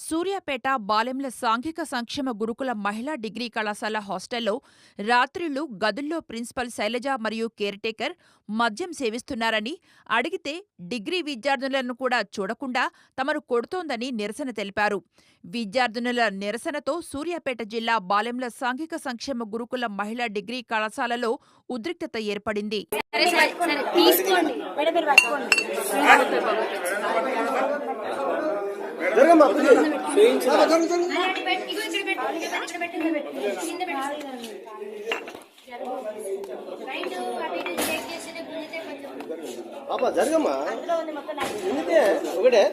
సూర్యాపేట బాలెంల సాంఘిక సంక్షేమ గురుకుల మహిళా డిగ్రీ కళాశాల హాస్టల్లో రాత్రిళ్లు గదుల్లో ప్రిన్సిపల్ శైలజ మరియు కేర్టేకర్ మద్యం సేవిస్తున్నారని, అడిగితే డిగ్రీ విద్యార్థినులను కూడా చూడకుండా తమను కొడుతోందని నిరసన తెలిపారు. విద్యార్థినుల నిరసనతో సూర్యాపేట జిల్లా బాలెంల సాంఘిక సంక్షేమ గురుకుల మహిళా డిగ్రీ కళాశాలలో ఉద్రిక్తత ఏర్పడింది. జరగమ్మా ఒకటే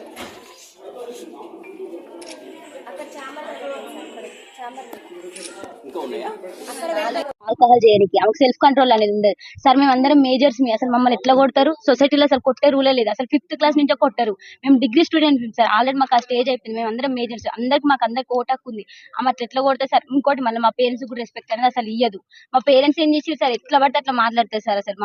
ఆల్కహాల్ చేయడానికి ఆమెకు సెల్ఫ్ కంట్రోల్ అనేది ఉండదు సార్. మేము అందరం మేజర్స్ అసలు మమ్మల్ని ఎట్లా కొడతారు? సొసైటీలో అసలు కొట్టే రూలే లేదు. అసలు 5th క్లాస్ నుంచే కొట్టారు. మేము డిగ్రీ స్టూడెంట్స్ సార్. ఆల్రెడీ మాకు ఆ స్టేజ్ అయిపోయింది. మేము అందరం మేజర్స్. మాకు అందరికి ఓటాకు ఉంది. ఆమె అట్లా ఎట్లా కొడతారు సార్? ఇంకోటి మళ్ళీ మా పేరెంట్స్ కూడా రెస్పెక్ట్ అనేది అసలు ఇయ్యదు. మా పేరెంట్స్ ఏం చేసి సార్ ఎట్లా పడితే అట్లా మాట్లాడతారు సార్. అసలు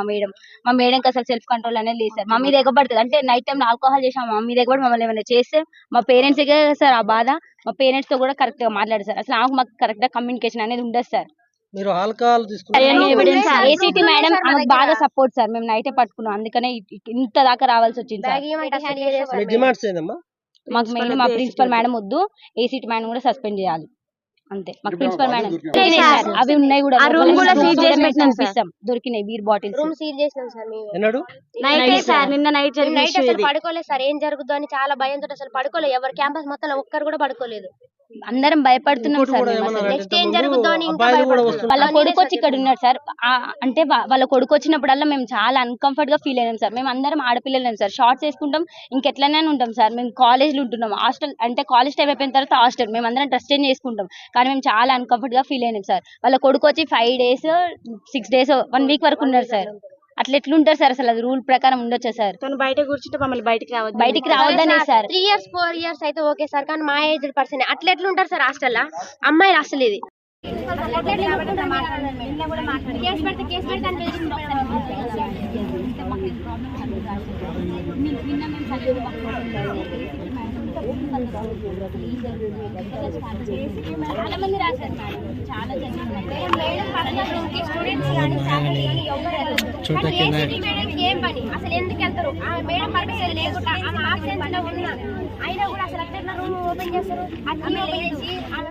మా మేడంకి అసలు సెల్ఫ్ కంట్రోల్ అనేది లేదు సార్. మా మీద ఎగబడుతుంది. అంటే నైట్ టైం ఆల్కహాల్ చేసాం, మా మీద ఎగబడి మమ్మల్ని ఏమైనా చేస్తే మా పేరెంట్స్ సార్ ఆ బాధ. మా పేరెంట్స్ తో కూడా కరెక్ట్ గా మాట్లాడారు సార్. అసలు మాకు కరెక్ట్ గా కమ్యూనికేషన్ అనేది ఉండదు సార్. మీరు ఆల్కహాల్ ఏసీటీ మేడం ఆమెకు బాగా సపోర్ట్ సార్. మేము నైటే పట్టుకున్నాం, అందుకనే ఇంత దాకా రావాల్సి వచ్చింది సార్. డిమాండ్స్ ఏందమ్మా? మాకు మెయిన్ మా ప్రిన్సిపల్ మేడం వద్దు, ఏసీటీ మేడం కూడా సస్పెండ్ చేయాలి అంతే. మాకు ప్రిన్సిపల్ మేడం అవి ఉన్నాయి కూడా, దొరికినాయి బీర్ బాటిల్స్. రూమ్ సీల్ చేసినాం సార్ మేము. నిన్న నైట్ అసలు పడుకోలేదు సార్. ఏం జరుగుతుందో అని చాలా భయంతో అసలు పడుకోలేదు. ఎవరు క్యాంపస్ మొత్తం ఒక్కరు కూడా పడుకోలేదు. అందరం భయపడుతున్నాం సార్. నెక్స్ట్ ఏం జరుగుతుందో అని వాళ్ళ కొడుకు వచ్చి ఇక్కడ ఉన్నాడు సార్. అంటే వాళ్ళ కొడుకు వచ్చినప్పుడల్లా మేము చాలా అన్కంఫర్ట్ గా ఫీల్ అయినాం సార్. మేము అందరం ఆడపిల్లలేం సార్. షార్ట్స్ వేసుకుంటాం, ఇంకెట్లనే ఉంటాం సార్. మేము కాలేజ్ లో ఉంటున్నాం. హాస్టల్ అంటే కాలేజ్ టైం అయిపోయిన తర్వాత హాస్టల్ మేము అందరం డ్రెస్ చేంజ్ చేసుకుంటాం. కానీ మేము చాలా అన్కంఫర్ట్ గా ఫీల్ అయినాం సార్. వాళ్ళ కొడుకు వచ్చి 5 days 6 days 1 week వరకు ఉన్నారు సార్. అట్లా ఎట్లుంటారు సార్? అసలు అది రూల్ ప్రకారం ఉండొచ్చా సార్? బయట కూర్చుంటే మమ్మల్ని బయటికి రావద్దనే సార్. 3 years 4 years అయితే ఓకే సార్, కానీ మా ఏజ్ పర్సన్ అట్లా ఎట్లుంటారు సార్ హాస్టల్లో? అమ్మాయిలు అసలు ఇది చాలా మంది రాశారు మేడం, చాలా ఏం పని అసలు ఎందుకు వెళ్తారు? మేడం పర్మిషన్ లేకుండా ఆమె ఆబ్సెన్స్ లో ఉన్నా అయినా కూడా అసలు అట్లా రూమ్ ఓపెన్ చేస్తారు.